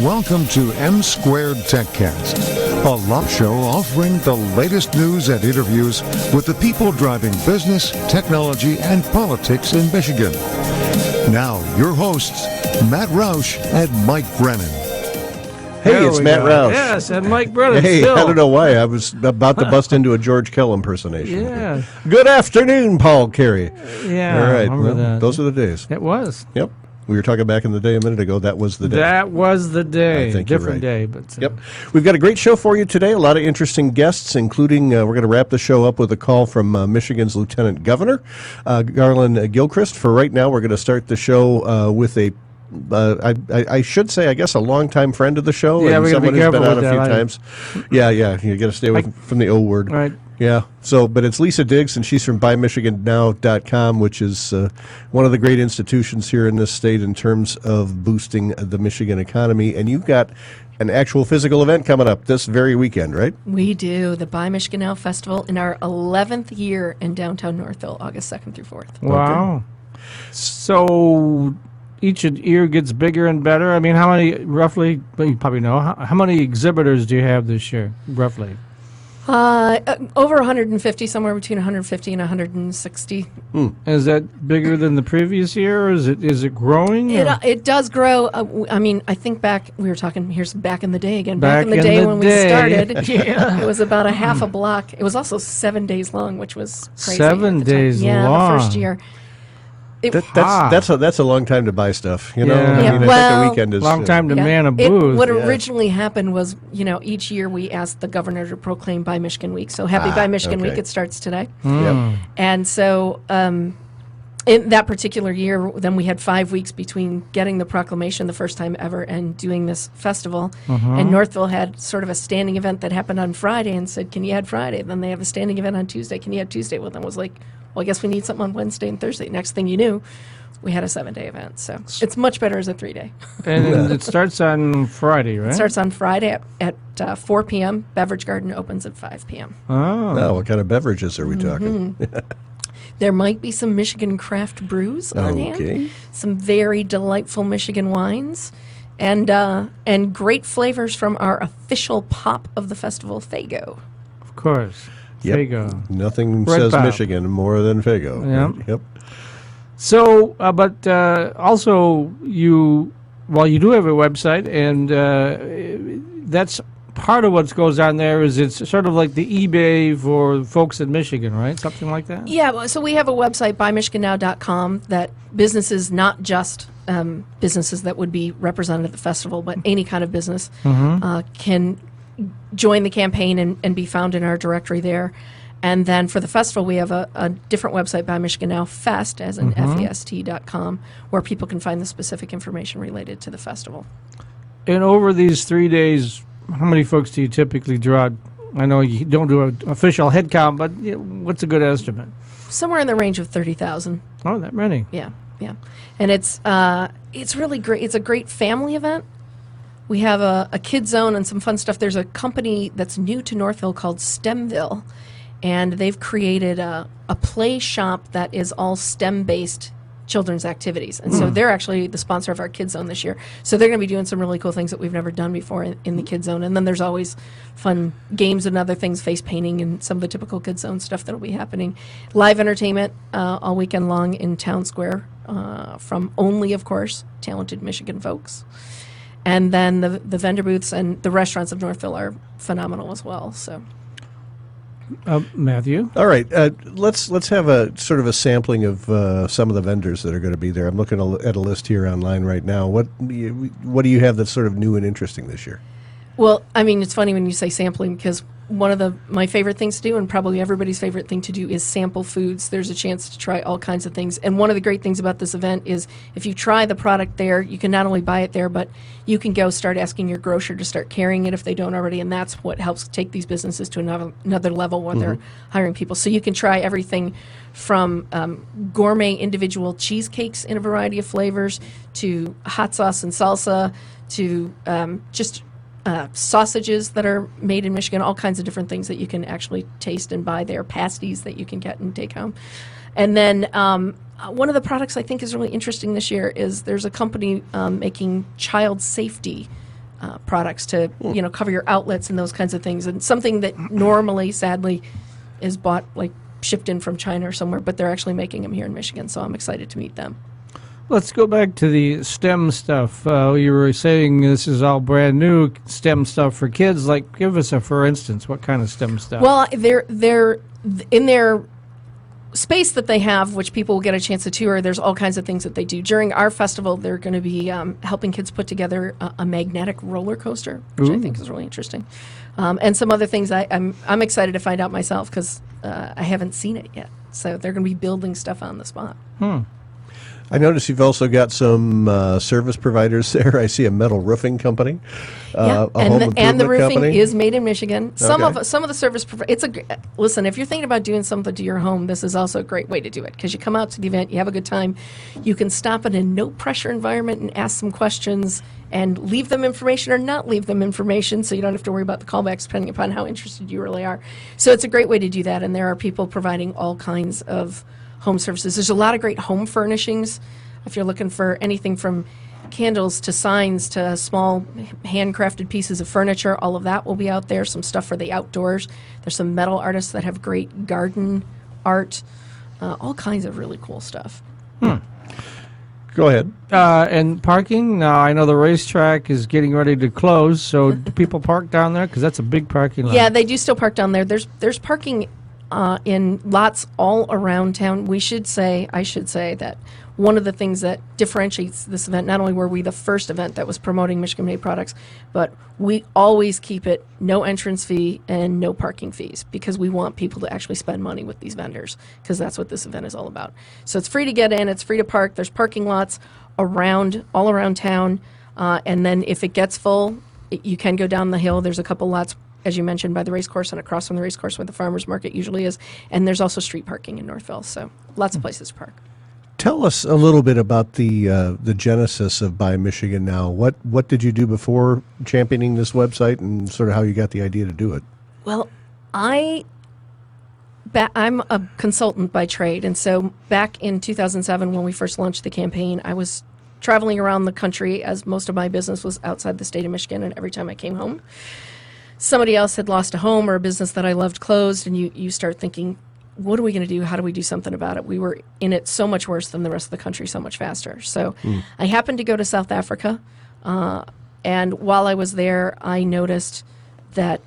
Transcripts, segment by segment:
Welcome to M Squared TechCast, a live show offering the latest news and interviews with the people driving business, technology, and politics in Michigan. Now, your hosts, Matt Roush and Mike Brennan. Hey, it's Matt Roush. Yes, and Mike Brennan. Hey, still. I don't know why. I was about to bust into a George Kell impersonation. Yeah. Good afternoon, Paul Carey. Yeah, All I right. remember that. Those are the days. It was. Yep. We were talking back in the day a minute ago. That was the day. That was the day. I think you're Different right. day, but Yep. We've got a great show for you today. A lot of interesting guests, including we're going to wrap the show up with a call from Michigan's Lieutenant Governor, Garland Gilchrist. For right now, we're going to start the show with a I should say, I guess, a longtime friend of the show, Yeah, and we gotta be someone who's been careful on a with few that. times. Yeah, you got to stay away from the O word. Right. Yeah. So, but it's Lisa Diggs, and she's from BuyMichiganNow.com, which is one of the great institutions here in this state in terms of boosting the Michigan economy. And you've got an actual physical event coming up this very weekend, right? We do, the Buy Michigan Now Festival in our 11th year in downtown Northville, August 2nd through 4th. Wow. So each year gets bigger and better. I mean, how many, roughly, well, you probably know, how many exhibitors do you have this year, roughly? Over 150, somewhere between 150 and 160. Is that bigger than the previous year, or is it growing? or- It does grow. I mean, I think back, we were talking, here's back in the day again. Back in the in day the when day. we started, Yeah. it was about a half a block. It was also 7 days long, which was crazy. 7 at the time. days Yeah, long. the first year. That's a long time to buy stuff. You know, Yeah. I Yeah, mean, I well, think a weekend is Long time to man a It- booth. what Yeah. originally happened was, each year we asked the governor to proclaim Buy Michigan Week. So happy Buy Michigan okay. Week, it starts today. Yep. And so in that particular year, then we had 5 weeks between getting the proclamation the first time ever and doing this festival. And Northville had sort of a standing event that happened on Friday and said, can you add Friday? Then they have a standing event on Tuesday. Can you add Tuesday? Well, then was like, well, I guess we need something on Wednesday and Thursday. Next thing you knew, we had a 7-day event. So it's much better as a 3-day. And it starts on Friday, right? It starts on Friday at 4 p.m. Beverage Garden opens at 5 p.m. Oh. Now, what kind of beverages are we talking? There might be some Michigan craft brews on Okay. hand, some very delightful Michigan wines, and great flavors from our official pop of the festival, Faygo. Of course. Yep. Faygo. Nothing Red says Pop. Michigan more than Faygo. Yep. Right? Yep. So, but also you do have a website, and that's part of what goes on there. Is it's sort of like the eBay for folks in Michigan, right? Something like that. Yeah, well, so we have a website, buymichigannow.com, that businesses, not just businesses that would be represented at the festival, but any kind of business can join the campaign and be found in our directory there. And then for the festival, we have a different website, Buy Michigan Now Fest, as in FEST.com, where people can find the specific information related to the festival. And over these 3 days, how many folks do you typically draw? I know you don't do an official head count, but what's a good estimate? Somewhere in the range of 30,000. Oh, that many. Yeah. And it's really great. It's a great family event. We have a kid zone and some fun stuff. There's a company that's new to Northville called STEMville, and they've created a play shop that is all STEM-based children's activities. And so they're actually the sponsor of our Kid Zone this year. So they're going to be doing some really cool things that we've never done before in the Kid Zone. And then there's always fun games and other things, face painting and some of the typical Kid Zone stuff that'll be happening. Live entertainment all weekend long in Town Square from only, of course, talented Michigan folks. And then the vendor booths and the restaurants of Northville are phenomenal as well. So. Matthew? All right, let's have a sort of a sampling of some of the vendors that are going to be there. I'm looking at a list here online right now. What do you have that's sort of new and interesting this year? Well, I mean, it's funny when you say sampling because one of my favorite things to do, and probably everybody's favorite thing to do, is sample foods. There's a chance to try all kinds of things. And one of the great things about this event is if you try the product there, you can not only buy it there, but you can go start asking your grocer to start carrying it if they don't already. And that's what helps take these businesses to another level when they're hiring people. So you can try everything from gourmet individual cheesecakes in a variety of flavors to hot sauce and salsa to just sausages that are made in Michigan, all kinds of different things that you can actually taste and buy there, pasties that you can get and take home. And then one of the products I think is really interesting this year is there's a company making child safety products to cover your outlets and those kinds of things, and something that normally, sadly, is bought shipped in from China or somewhere, but they're actually making them here in Michigan. So I'm excited to meet them. Let's go back to the STEM stuff. You were saying this is all brand new STEM stuff for kids. Give us a for instance. What kind of STEM stuff? Well, they're in their space that they have, which people will get a chance to tour. There's all kinds of things that they do during our festival. They're going to be helping kids put together a magnetic roller coaster, which I think is really interesting, and some other things. I'm excited to find out myself because I haven't seen it yet. So they're going to be building stuff on the spot. I notice you've also got some service providers there. I see a metal roofing company, Yeah, a home and the improvement roofing company. is made in Michigan. Some Okay. of the service listen. If you're thinking about doing something to your home, this is also a great way to do it because you come out to the event, you have a good time, you can stop in a no pressure environment and ask some questions and leave them information or not leave them information, so you don't have to worry about the callbacks depending upon how interested you really are. So it's a great way to do that, and there are people providing all kinds of home services. There's a lot of great home furnishings. If you're looking for anything from candles to signs to small handcrafted pieces of furniture, all of that will be out there. Some stuff for the outdoors. There's some metal artists that have great garden art, all kinds of really cool stuff. Go ahead. And parking. Now I know the racetrack is getting ready to close. So do people park down there? Because that's a big parking lot. Yeah, they do still park down there. There's parking in lots all around town. I should say that one of the things that differentiates this event, not only were we the first event that was promoting Michigan-made products, but we always keep it no entrance fee and no parking fees because we want people to actually spend money with these vendors because that's what this event is all about. So it's free to get in, it's free to park. There's parking lots all around town, and then if it gets full, you can go down the hill. There's a couple lots, as you mentioned, by the race course and across from the race course where the farmers market usually is, and there's also street parking in Northville, so lots of places to park. Tell us a little bit about the genesis of Buy Michigan Now. What did you do before championing this website, and sort of how you got the idea to do it? Well, I'm a consultant by trade, and so back in 2007 when we first launched the campaign, I was traveling around the country as most of my business was outside the state of Michigan, and every time I came home, somebody else had lost a home or a business that I loved closed, and you start thinking, what are we going to do? How do we do something about it? We were in it so much worse than the rest of the country, so much faster. So I happened to go to South Africa, and while I was there, I noticed that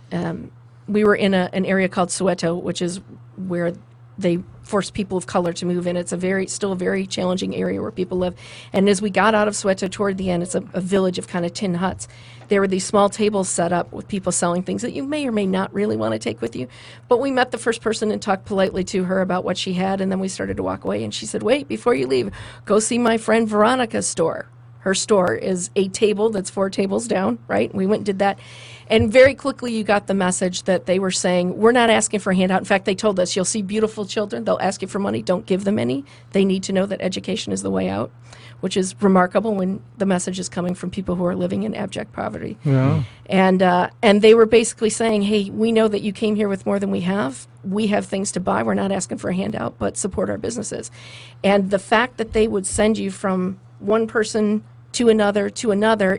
we were in an area called Soweto, which is where they force people of color to move in. It's still a very challenging area where people live. And as we got out of Soweto toward the end, it's a village of kind of tin huts. There were these small tables set up with people selling things that you may or may not really want to take with you. But we met the first person and talked politely to her about what she had, and then we started to walk away. And she said, wait, before you leave, go see my friend Veronica's store. Her store is a table that's 4 tables down, right? We went and did that. And very quickly you got the message that they were saying, we're not asking for a handout. In fact, they told us, you'll see beautiful children, they'll ask you for money, don't give them any. They need to know that education is the way out, which is remarkable when the message is coming from people who are living in abject poverty. Yeah. And they were basically saying, hey, we know that you came here with more than we have. We have things to buy. We're not asking for a handout, but support our businesses. And the fact that they would send you from one person to another,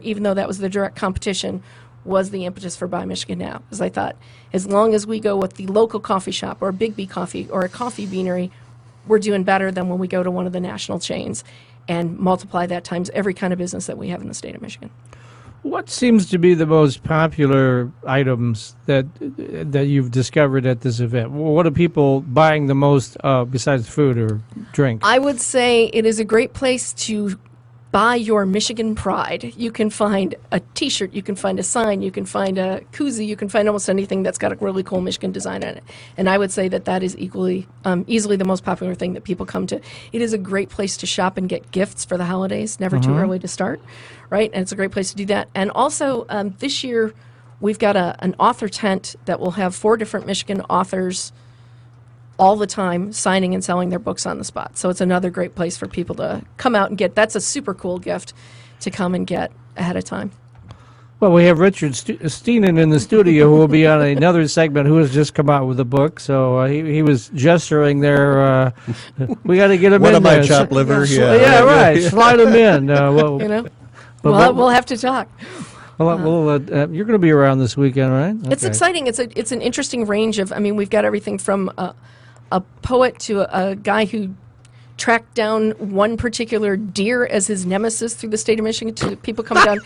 even though that was the direct competition, was the impetus for Buy Michigan Now. Because I thought, as long as we go with the local coffee shop or Big B Coffee or a coffee beanery, we're doing better than when we go to one of the national chains and multiply that times every kind of business that we have in the state of Michigan. What seems to be the most popular items that you've discovered at this event? What are people buying the most besides food or drink? I would say it is a great place to buy your Michigan pride. You can find a T-shirt, you can find a sign, you can find a koozie, you can find almost anything that's got a really cool Michigan design on it. And I would say that is easily the most popular thing that people come to. It is a great place to shop and get gifts for the holidays. Never too early to start, right? And it's a great place to do that. And also this year we've got an author tent that will have 4 different Michigan authors all the time signing and selling their books on the spot. So it's another great place for people to come out and get. That's a super cool gift to come and get ahead of time. Well, we have Richard Steenan in the studio who will be on another segment who has just come out with a book. So he was gesturing there. We got to get him One in of my there. chopped liver. Yeah, right. Slide him in. We'll have to talk. Well, you're going to be around this weekend, right? It's Okay. exciting. It's an interesting range of. I mean, we've got everything from a poet to a guy who tracked down one particular deer as his nemesis through the state of Michigan. To people come down.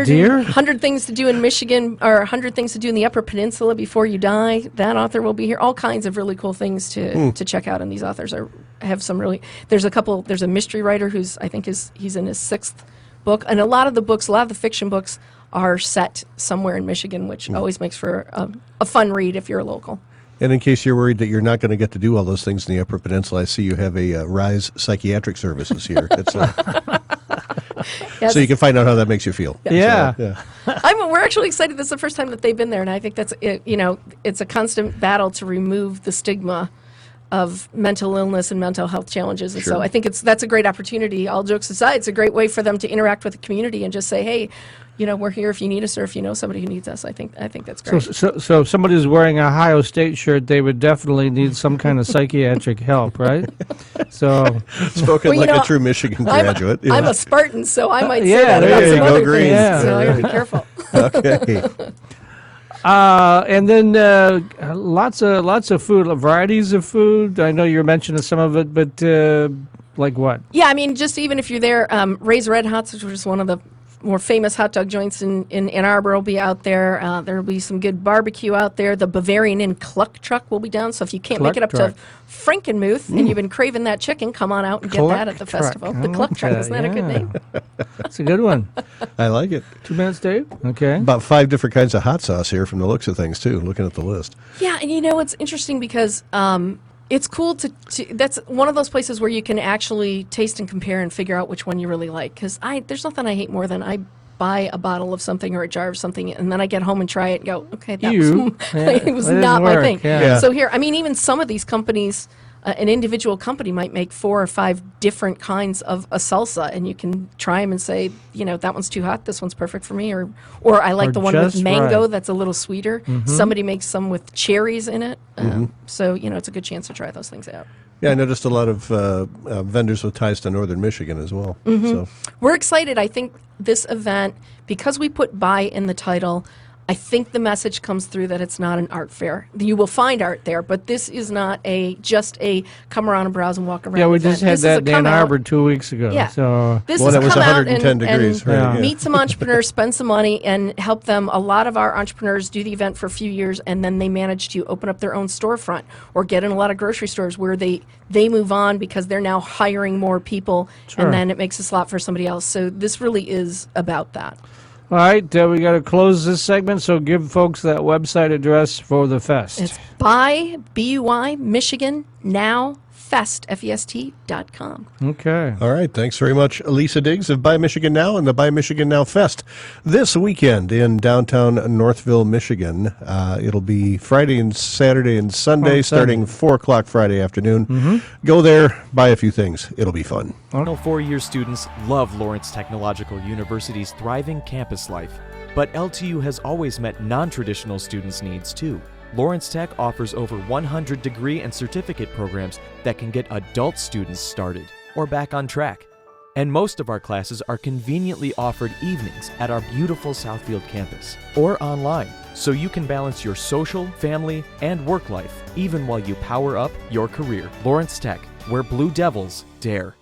deer? 100 things to do in Michigan, or 100 things to do in the Upper Peninsula before you die. That author will be here. All kinds of really cool things to check out. And these authors have some really. There's a mystery writer who's I think he's in his 6th book, and a lot of the fiction books are set somewhere in Michigan, which always makes for a fun read if you're a local. And in case you're worried that you're not going to get to do all those things in the Upper Peninsula, I see you have a Rise Psychiatric Services here. It's, Yes. so you can find out how that makes you feel. Yeah. So, yeah. We're actually excited. This is the first time that they've been there, and I think that's it. It's a constant battle to remove the stigma of mental illness and mental health challenges, and so I think that's a great opportunity. All jokes aside, it's a great way for them to interact with the community and just say, "Hey, we're here if you need us, or if you know somebody who needs us." I think that's great. So if somebody's wearing a Ohio State shirt, they would definitely need some kind of psychiatric help, right? So Spoken Well, like a true Michigan graduate. I'm a Spartan, so I might say Yeah, that about there you some go, other Green. things. Yeah. So I gotta be careful. Okay. and then lots of food, varieties of food. I know you're mentioning some of it, but like what? Yeah, I mean, just even if you're there, Ray's Red Hots, which is one of the more famous hot dog joints in Ann Arbor, will be out there. There will be some good barbecue out there. The Bavarian Inn Cluck Truck will be down. So if you can't make it up Cluck to Frankenmuth and you've been craving that chicken, come on out and get that at the Cluck festival. Truck. The Cluck Truck, Okay, isn't that a good yeah. name? That's a good one. I like it. 2 minutes, Dave. Okay. About 5 different kinds of hot sauce here from the looks of things, too, looking at the list. Yeah, and it's interesting because it's cool to that's one of those places where you can actually taste and compare and figure out which one you really like. Because there's nothing I hate more than I buy a bottle of something or a jar of something, and then I get home and try it and go, okay, that Yeah, it was that didn't not my work, thing. yeah. So here, I mean, even some of these companies, an individual company might make 4 or 5 different kinds of a salsa, and you can try them and say, that one's too hot, this one's perfect for me, or I like Or the one with just mango right. that's a little sweeter. Somebody makes some with cherries in it. So, it's a good chance to try those things out. Yeah, I noticed a lot of vendors with ties to northern Michigan as well. So We're excited. I think this event, because we put "buy" in the title, I think the message comes through that it's not an art fair. You will find art there, but this is not just a come around and browse and walk around. Yeah, we event. just had This is that a in Ann come out. Arbor 2 weeks ago. Yeah. So This Well, is that was come out 110 degrees, right, yeah. meet some entrepreneurs, spend some money, and help them. A lot of our entrepreneurs do the event for a few years, and then they manage to open up their own storefront or get in a lot of grocery stores where they move on because they're now hiring more people, Sure. and then it makes a slot for somebody else. So this really is about that. all right, we got to close this segment. So give folks that website address for the fest. It's buy, B-U-I, Michigan, now, fest, F-E-S-T.com. Okay. all right, thanks very much, Lisa Diggs of Buy Michigan Now and the Buy Michigan Now Fest this weekend in downtown Northville, Michigan. It'll be Friday and Saturday and Sunday, Oh, starting 4 o'clock Friday afternoon. Go there, buy a few things. It'll be fun. Final four-year students love Lawrence Technological University's thriving campus life, but LTU has always met non-traditional students' needs too. Lawrence Tech offers over 100 degree and certificate programs that can get adult students started or back on track. And most of our classes are conveniently offered evenings at our beautiful Southfield campus or online, so you can balance your social, family, and work life even while you power up your career. Lawrence Tech, where Blue Devils dare.